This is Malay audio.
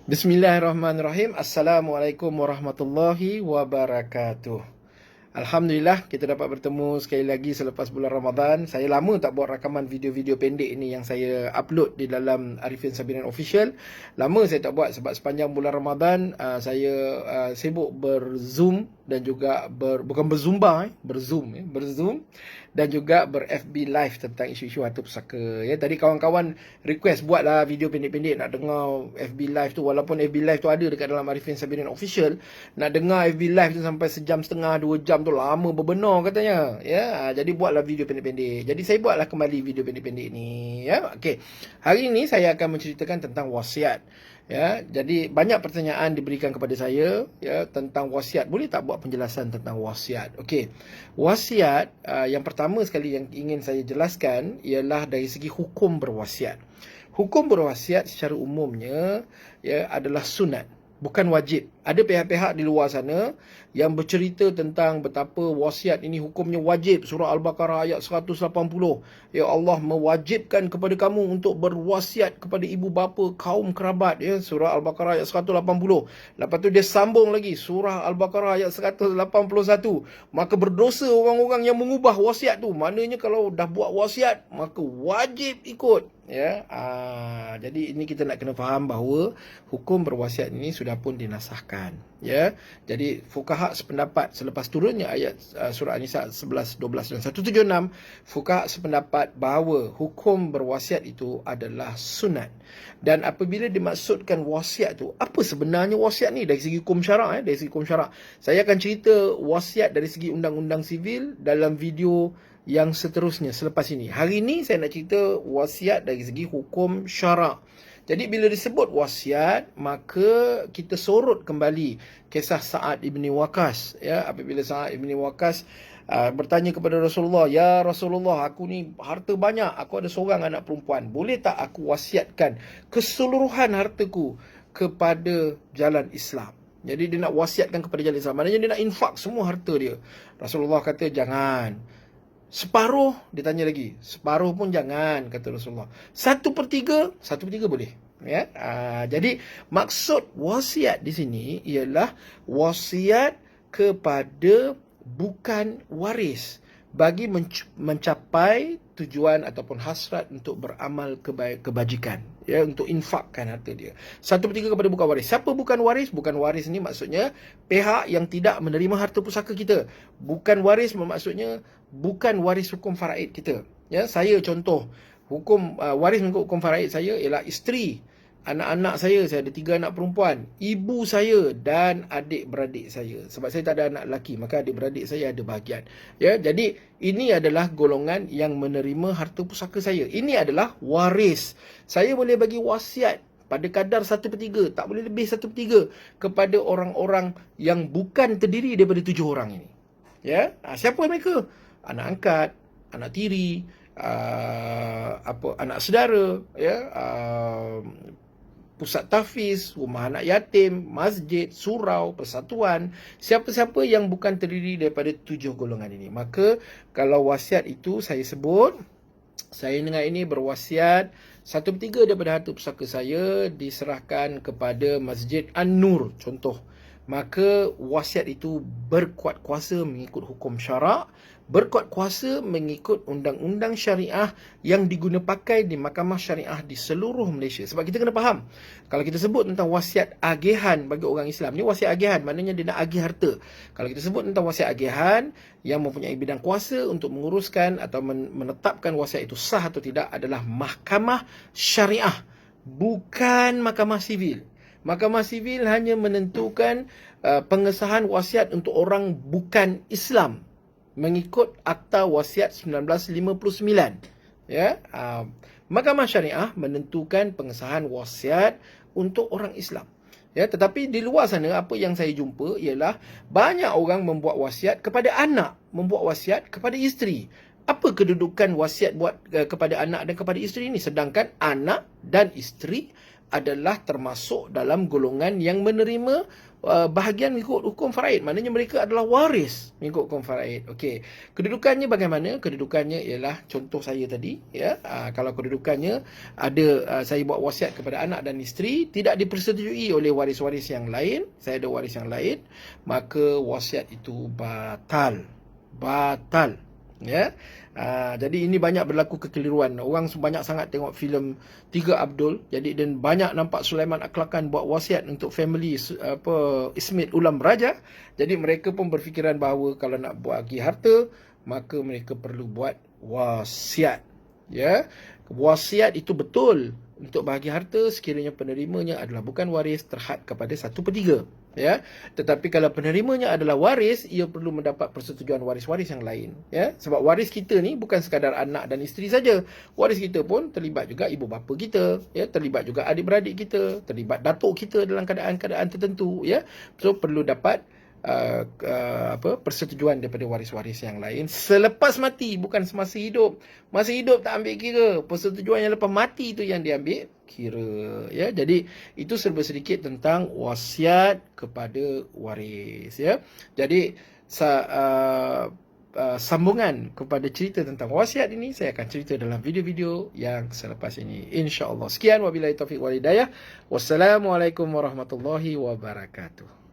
Bismillahirrahmanirrahim. Assalamualaikum warahmatullahi wabarakatuh. Alhamdulillah kita dapat bertemu sekali lagi selepas bulan Ramadan. Saya lama tak buat rakaman video-video pendek ini yang saya upload di dalam Arifin Sabirin Official. Lama saya tak buat sebab sepanjang bulan Ramadan saya sibuk berzoom dan juga bukan berzumba, berzoom dan juga ber-FB live tentang isu-isu harta pusaka. Ya, tadi kawan-kawan request buatlah video pendek-pendek nak dengar FB live tu, walaupun FB live tu ada dekat dalam Arifin Sabirin Official. Nak dengar FB live tu sampai sejam setengah, 2 jam tu lama berbenar katanya. Ya, jadi buatlah video pendek-pendek. Jadi saya buatlah kembali video pendek-pendek ni. Ya, okey. Hari ini saya akan menceritakan tentang wasiat. Ya, jadi banyak pertanyaan diberikan kepada saya ya tentang wasiat. Boleh tak buat penjelasan tentang wasiat? Okey. Wasiat yang pertama sekali yang ingin saya jelaskan ialah dari segi hukum berwasiat. Hukum berwasiat secara umumnya ya adalah sunat, bukan wajib. Ada pihak-pihak di luar sana yang bercerita tentang betapa wasiat ini hukumnya wajib. Surah Al-Baqarah ayat 180. Ya, Allah mewajibkan kepada kamu untuk berwasiat kepada ibu bapa, kaum kerabat. Ya, Surah Al-Baqarah ayat 180. Lepas tu dia sambung lagi. Surah Al-Baqarah ayat 181. Maka berdosa orang-orang yang mengubah wasiat tu. Maknanya kalau dah buat wasiat, maka wajib ikut. Ya, jadi ini kita nak kena faham bahawa hukum berwasiat ini sudah pun dinasahkan. Ya, jadi fuqaha sependapat selepas turunnya ayat surah An-Nisa 11, 12 dan 176, fuqaha sependapat bahawa hukum berwasiat itu adalah sunat. Dan apabila dimaksudkan wasiat tu, apa sebenarnya wasiat ni dari segi hukum syarak? Dari segi hukum syarak, saya akan cerita wasiat dari segi undang-undang sivil dalam video yang seterusnya selepas ini. Hari ini saya nak cerita wasiat dari segi hukum syarak. Jadi bila disebut wasiat, maka kita sorot kembali kisah Sa'ad ibn Waqqas. Ya, apabila Sa'ad ibn Waqqas bertanya kepada Rasulullah, "Ya Rasulullah, aku ni harta banyak, aku ada seorang anak perempuan. Boleh tak aku wasiatkan keseluruhan hartaku kepada jalan Islam?" Jadi dia nak wasiatkan kepada jalan Islam. Maknanya dia nak infak semua harta dia. Rasulullah kata, "Jangan." Separuh, dia tanya lagi. Separuh pun jangan, kata Rasulullah. 1/3 boleh. Ya, jadi maksud wasiat di sini ialah wasiat kepada bukan waris bagi mencapai tujuan ataupun hasrat untuk beramal kebajikan, ya, untuk infakkan harta dia. 1/3 kepada bukan waris. Siapa bukan waris? Bukan waris ni maksudnya pihak yang tidak menerima harta pusaka kita. Bukan waris maksudnya bukan waris hukum faraid kita. Ya, saya contoh hukum waris mengikut hukum faraid saya ialah isteri, anak-anak saya ada 3 anak perempuan, ibu saya dan adik-beradik saya. Sebab saya tak ada anak lelaki, maka adik-beradik saya ada bahagian. Ya, jadi ini adalah golongan yang menerima harta pusaka saya. Ini adalah waris. Saya boleh bagi wasiat pada kadar 1/3, tak boleh lebih 1/3 kepada orang-orang yang bukan terdiri daripada 7 orang ini. Ya, siapa mereka? Anak angkat, anak tiri, anak saudara, ya, pusat tahfiz, rumah anak yatim, masjid, surau, persatuan, siapa-siapa yang bukan terdiri daripada 7 golongan ini. Maka kalau wasiat itu saya sebut, saya dengan ini berwasiat 1/3 daripada harta pusaka saya diserahkan kepada Masjid An-Nur contoh. Maka wasiat itu berkuat kuasa mengikut hukum syarak, berkuat kuasa mengikut undang-undang syariah yang diguna pakai di mahkamah syariah di seluruh Malaysia. Sebab kita kena faham, kalau kita sebut tentang wasiat agihan bagi orang Islam, ni wasiat agihan maknanya dia nak agih harta. Kalau kita sebut tentang wasiat agihan yang mempunyai bidang kuasa untuk menguruskan atau menetapkan wasiat itu sah atau tidak adalah mahkamah syariah, bukan mahkamah sivil. Mahkamah sivil hanya menentukan pengesahan wasiat untuk orang bukan Islam mengikut Akta Wasiat 1959. Ya, Mahkamah Syariah menentukan pengesahan wasiat untuk orang Islam. Ya, tetapi di luar sana apa yang saya jumpa ialah banyak orang membuat wasiat kepada anak, membuat wasiat kepada isteri. Apa kedudukan wasiat buat kepada anak dan kepada isteri ini? Sedangkan anak dan isteri adalah termasuk dalam golongan yang menerima bahagian mengikut hukum faraid. Maknanya mereka adalah waris mengikut hukum faraid. Okey. Kedudukannya bagaimana? Kedudukannya ialah contoh saya tadi, ya. Kalau kedudukannya ada saya buat wasiat kepada anak dan isteri, tidak dipersetujui oleh waris-waris yang lain, saya ada waris yang lain, maka wasiat itu batal. Batal. Ya. Jadi ini banyak berlaku kekeliruan. Orang banyak sangat tengok filem Tiga Abdul. Jadi dan banyak nampak Sulaiman Aklakan buat wasiat untuk family Ismit Ulam Raja. Jadi mereka pun berfikiran bahawa kalau nak bagi harta, maka mereka perlu buat wasiat. Ya. Wasiat itu betul untuk bahagi harta sekiranya penerimanya adalah bukan waris terhad kepada 1/3. Ya, tetapi kalau penerimanya adalah waris, ia perlu mendapat persetujuan waris-waris yang lain, ya. Sebab waris kita ni bukan sekadar anak dan isteri saja. Waris kita pun terlibat juga ibu bapa kita, ya, terlibat juga adik-beradik kita, terlibat datuk kita dalam keadaan-keadaan tertentu, ya. So perlu dapat persetujuan daripada waris-waris yang lain selepas mati, bukan semasa hidup. Masa hidup tak ambil kira, persetujuan yang lepas mati itu yang diambil kira, ya. Jadi itu serba sedikit tentang wasiat kepada waris, ya. Jadi sambungan kepada cerita tentang wasiat ini saya akan cerita dalam video-video yang selepas ini, insya-Allah. Sekian, wabillahi taufiq wal hidayah. Wassalamualaikum warahmatullahi wabarakatuh.